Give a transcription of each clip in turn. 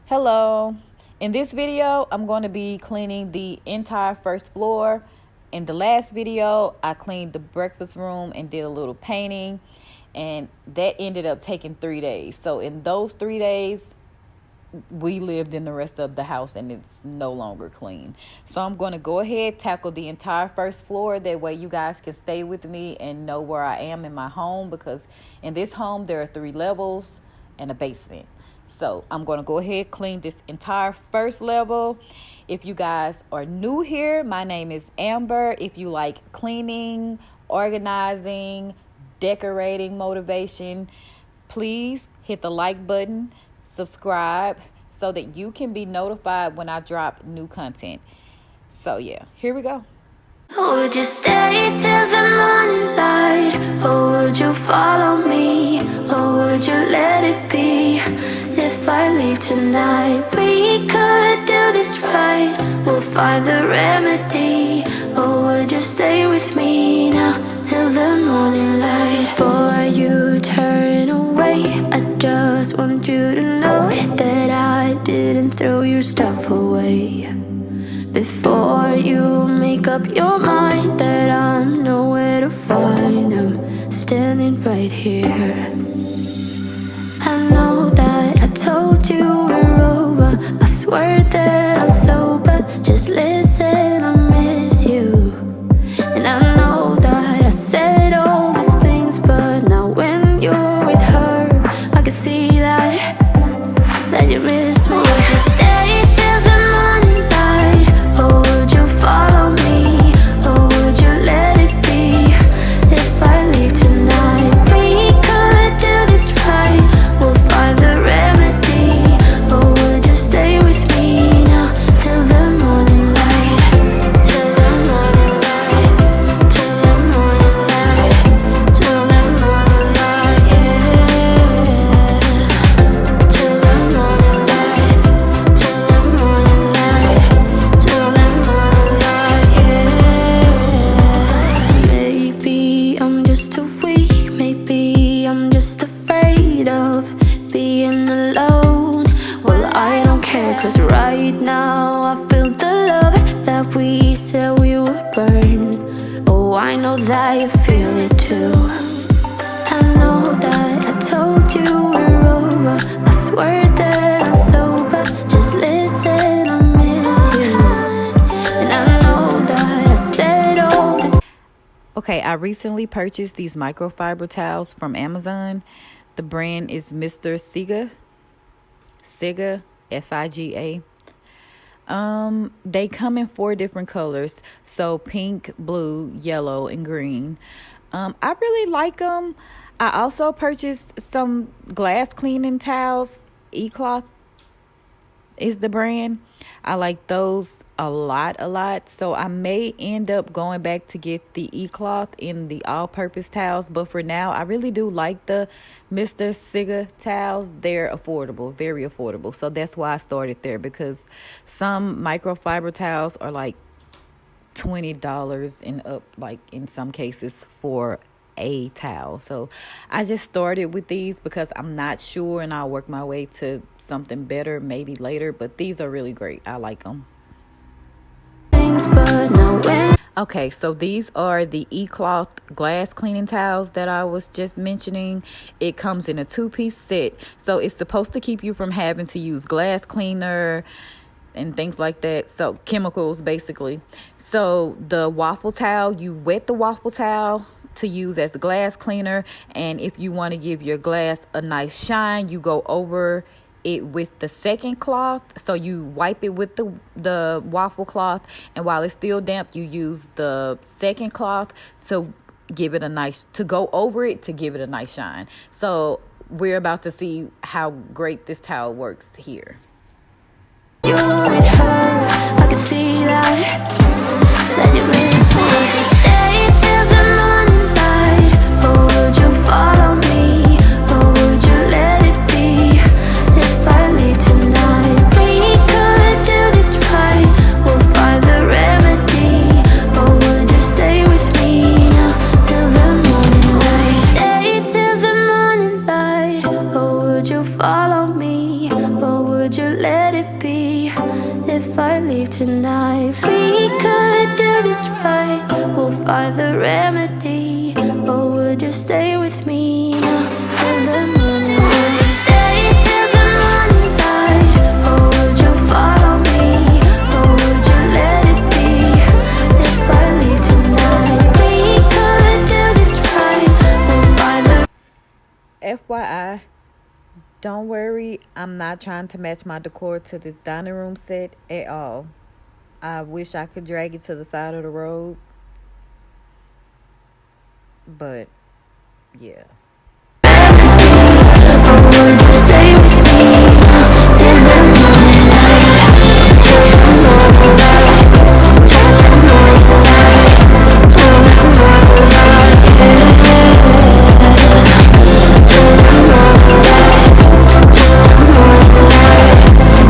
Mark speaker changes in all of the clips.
Speaker 1: Hello. In this video, I'm going to be cleaning the entire first floor. In the last video, I cleaned the breakfast room and did a little painting, and that ended up taking 3 days. So in those 3 days, we lived in the rest of the house and it's no longer clean. So I'm going to go ahead, tackle the entire first floor. That way you guys can stay with me and know where I am in my home, because in this home there are 3 levels and a basement. So I'm going to go ahead, clean this entire first level. If you guys are new here, my name is Amber. If you like cleaning, organizing, decorating motivation, please hit the like button, subscribe, so that you can be notified when I drop new content. So yeah, here we go.
Speaker 2: Would you stay till the morning light, or would you follow me, or would you let it be? If I leave tonight, we could do this right. We'll find the remedy. Or would you stay with me now till the morning light? Before you turn away, I just want you to know that I didn't throw your stuff away. Before you make up your mind that I'm nowhere to find, I'm standing right here. I know that I told you we're over, I swear that I'm sober. Just listen, I miss you. And I know that I said all these things, but now when you're with her, I can see that you miss me. Would you stay till the morning light, or would you follow me, or would you let it be? If I leave tonight, we could do this right. We'll find the remedy. Or would you stay with me now till the morning light? Till the morning light. Till the morning light. Till the morning light, yeah. Till the morning light. Till the morning light. Till the morning light, yeah. Maybe I'm just too weak. Maybe I'm just afraid of being alone. Well, I don't care, 'cause right now I feel the love that we said we would burn. Oh, I know that you feel it too. I know that I told you we're over, I swear that I'm sober. Just listen, I miss you. And I know that I said all this.
Speaker 1: Okay, I recently purchased these microfiber towels from Amazon. The brand is Mr. Siga, Siga. They come in 4 different colors, so pink, blue, yellow, and green. I really like them. I also purchased some glass cleaning towels. E-cloth is the brand. I like those a lot. So I may end up going back to get the e-cloth in the all-purpose towels. But for now, I really do like the Mr. Siga towels. They're affordable, very affordable. So that's why I started there, because some microfiber towels are like $20 and up, like in some cases, for a towel. So I just started with these because I'm not sure, and I'll work my way to something better maybe later, but these are really great. I like them. Okay, so these are the e-cloth glass cleaning towels that I was just mentioning. It comes in a 2-piece set, so it's supposed to keep you from having to use glass cleaner and things like that, so chemicals basically. So the waffle towel, you wet the waffle towel to use as a glass cleaner, and if you want to give your glass a nice shine, you go over it with the second cloth. So you wipe it with the waffle cloth, and while it's still damp, you use the second cloth to give it a nice, to go over it to give it a nice shine. So we're about to see how great this towel works here.
Speaker 2: You're with her, I can see that you miss me. Would you stay till the morning light, or would you follow me, or would you let it be? If I leave tonight, we could do this right. We'll find the remedy. Or would you stay with me now till the morning light? Stay till the morning light, or would you follow me, or would you let tonight. We could do this right, we'll find the remedy. Or would you stay with me now till the morning? Would you stay till the morning light? Or would you follow me? Or would you let it be if I leave tonight? We could do this right, we'll find the
Speaker 1: FYI, don't worry, I'm not trying to match my decor to this dining room set at all. I wish I could drag it to the side of the road, but yeah.
Speaker 2: Or would you stay with me till the morning light? Till the morning light. Till the morning light. Till the morning light. Till the morning light. Till the morning light.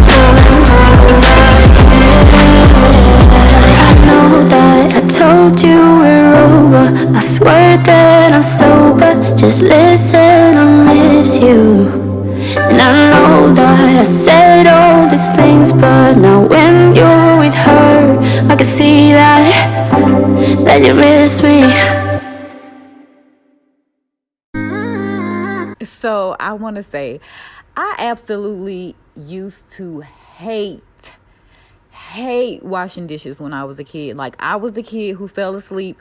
Speaker 2: Till the morning light. I know that I told you we're over. I swear that I'm sober. Just listen, I miss you. And I know that I said all these things, but now when you're with her, I can see that you miss me.
Speaker 1: So I want to say, I absolutely used to hate washing dishes when I was a kid. Like, I was the kid who fell asleep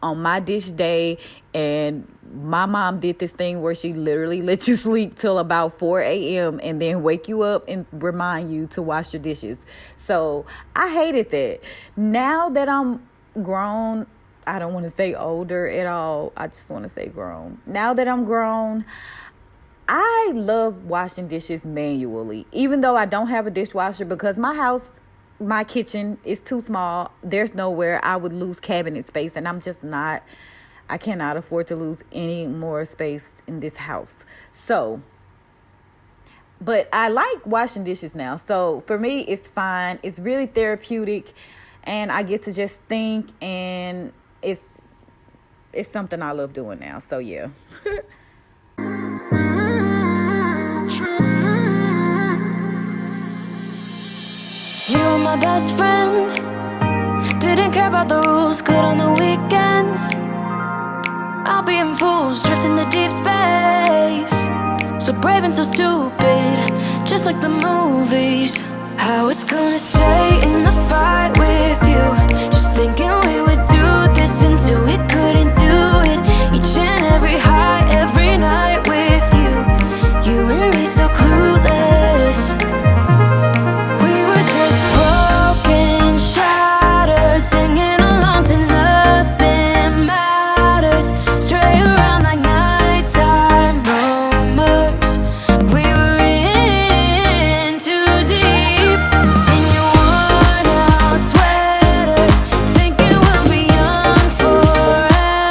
Speaker 1: on my dish day, and my mom did this thing where she literally let you sleep till about 4 a.m. and then wake you up and remind you to wash your dishes. So I hated that. Now that I'm grown, I don't want to say older at all, I just want to say grown. Now that I'm grown, I love washing dishes manually, even though I don't have a dishwasher, because my kitchen is too small. There's nowhere. I would lose cabinet space, and I cannot afford to lose any more space in this house. So, but I like washing dishes now. So for me, it's fine. It's really therapeutic, and I get to just think, and it's something I love doing now. So yeah.
Speaker 2: You were my best friend. Didn't care about the rules, good on the weekends. I'll be in fools, drifting to deep space. So brave and so stupid, just like the movies. I was gonna stay in the fight with you, just thinking we would do this until we couldn't do it. Each and every high, every night with you. You and me so clueless. We were just broken, shattered, singing along to nothing matters. Stray around like nighttime rumors. We were in too deep. In your worn out sweaters, thinking we'll be young forever.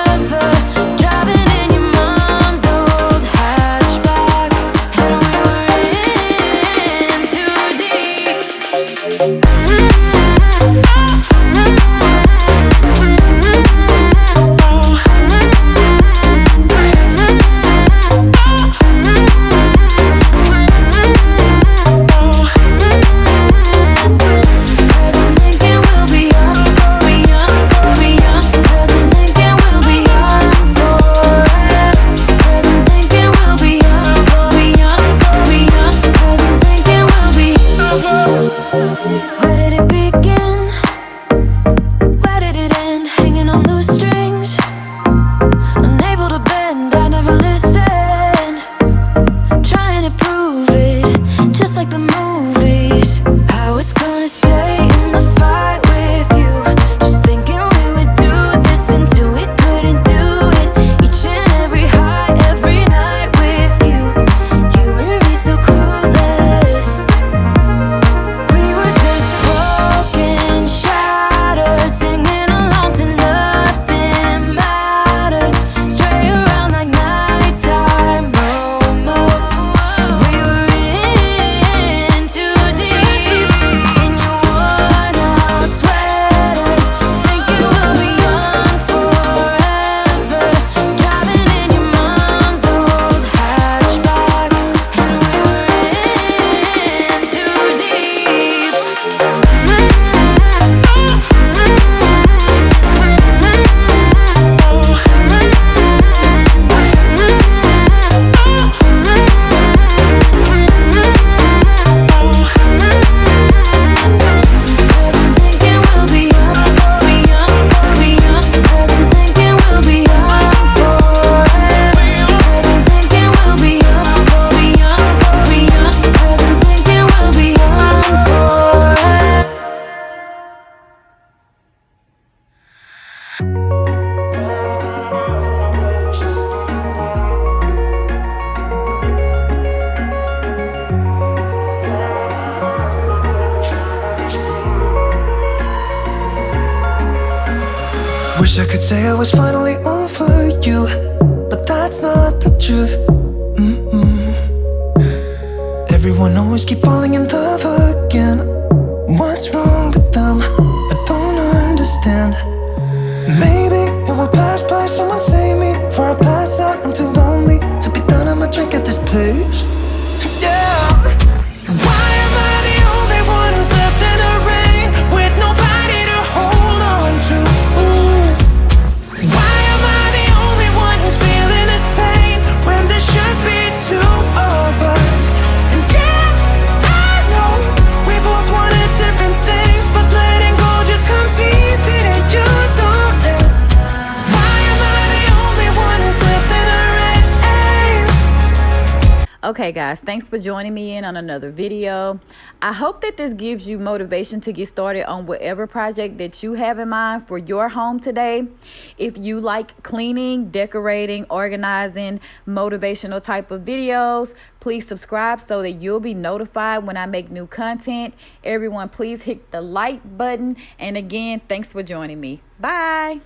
Speaker 2: Wish I could say I was finally over you, but that's not the truth. Everyone always keep falling in love again. What's wrong with them? I don't understand. Maybe it will pass by, someone save me before I pass out. I'm too lonely to be done, I'ma drink at this place. Yeah. Why am I the only one who's left in the rain with nobody to hold on to? Ooh. Why am I the only one who's feeling this pain when there should be two of us? And yeah, I know we both wanted different things, but letting go just comes easy and you don't let. Why am I the only one who's left in the rain?
Speaker 1: Okay guys, thanks for joining me in on another video. I hope that this gives you motivation to get started on whatever project that you have in mind for your home today. If you like cleaning, decorating, organizing, motivational type of videos, please subscribe so that you'll be notified when I make new content. Everyone, please hit the like button. And again, thanks for joining me. Bye.